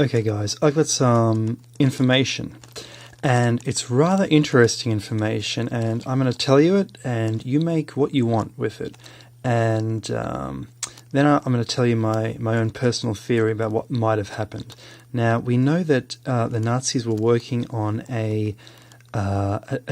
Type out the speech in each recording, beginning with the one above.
Okay guys, I've got some information, and it's rather interesting information, and I'm going to tell you it, and you make what you want with it. And then I'm going to tell you my own personal theory about what might have happened. Now, we know that the Nazis were working on a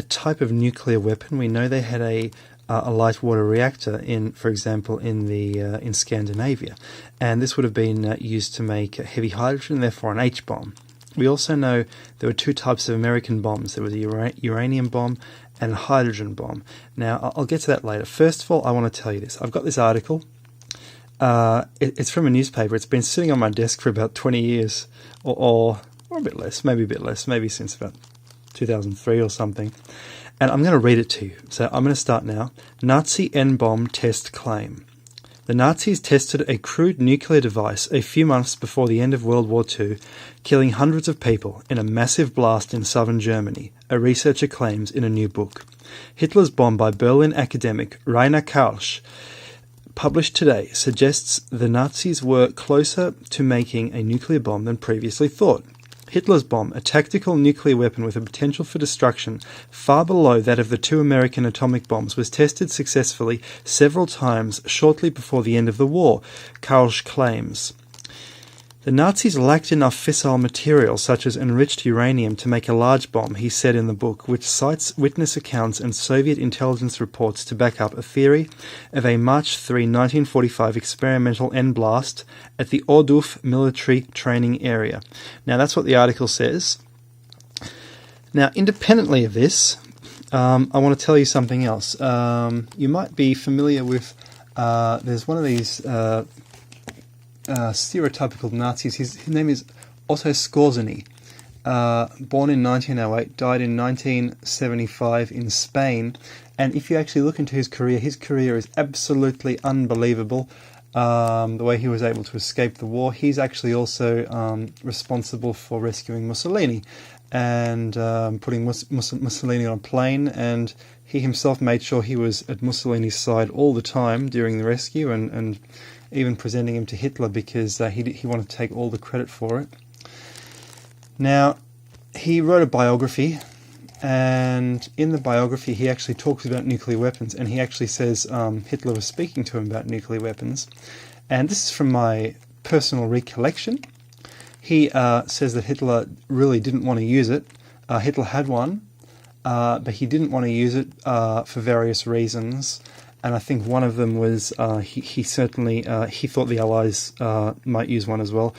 type of nuclear weapon. We know they had a light water reactor for example, in Scandinavia, and this would have been used to make heavy hydrogen, therefore an H-bomb. We also know there were two types of American bombs. There was a uranium bomb and a hydrogen bomb. Now, I'll get to that later. First of all, I want to tell you this. I've got this article. It's from a newspaper. It's been sitting on my desk for about 20 years, or a bit less, maybe since about 2003 or something. And I'm going to read it to you. So I'm going to start now. Nazi N-bomb test claim. The Nazis tested a crude nuclear device a few months before the end of World War II, killing hundreds of people in a massive blast in southern Germany, a researcher claims in a new book. Hitler's bomb by Berlin academic Rainer Karlsch, published today, suggests the Nazis were closer to making a nuclear bomb than previously thought. Hitler's bomb, a tactical nuclear weapon with a potential for destruction far below that of the two American atomic bombs, was tested successfully several times shortly before the end of the war, Karlsch claims. The Nazis lacked enough fissile material, such as enriched uranium, to make a large bomb, he said in the book, which cites witness accounts and Soviet intelligence reports to back up a theory of a March 3, 1945 experimental end-blast at the Ohrdruf military training area. Now, that's what the article says. Now, independently of this, I want to tell you something else. You might be familiar with, there's one of these stereotypical Nazis. His name is Otto Skorzeny. Born in 1908, died in 1975 in Spain. And if you actually look into his career is absolutely unbelievable. The way he was able to escape the war. He's actually also responsible for rescuing Mussolini and putting Mussolini on a plane, and he himself made sure he was at Mussolini's side all the time during the rescue, and even presenting him to Hitler because he wanted to take all the credit for it. Now, he wrote a biography, and in the biography he actually talks about nuclear weapons, and he actually says Hitler was speaking to him about nuclear weapons. And this is from my personal recollection. He says that Hitler really didn't want to use it. Hitler had one, but he didn't want to use it for various reasons. And I think one of them was he certainly thought the Allies might use one as well.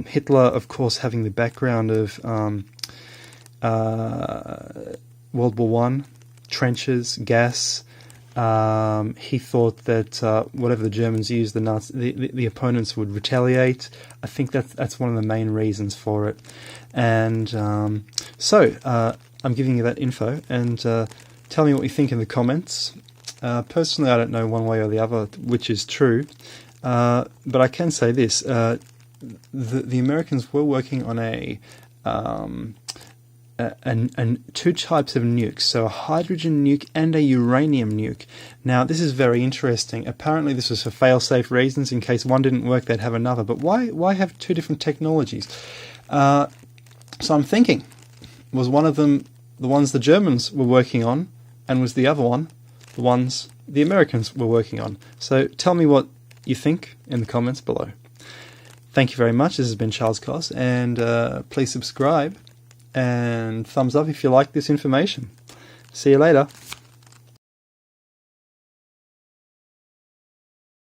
Hitler, of course, having the background of World War I, trenches, gas. He thought that whatever the Germans used, the opponents would retaliate. I think that's one of the main reasons for it. And so I'm giving you that info, and tell me what you think in the comments. Personally, I don't know one way or the other which is true, but I can say this: the Americans were working on two types of nukes, so a hydrogen nuke and a uranium nuke. Now, this is very interesting. Apparently, this was for fail-safe reasons. In case one didn't work, they'd have another. But why have two different technologies? So I'm thinking, was one of them the ones the Germans were working on, and was the other one the ones the Americans were working on? So tell me what you think in the comments below. Thank you very much. This has been Charles Koss, and please subscribe and thumbs up if you like this information. See you later.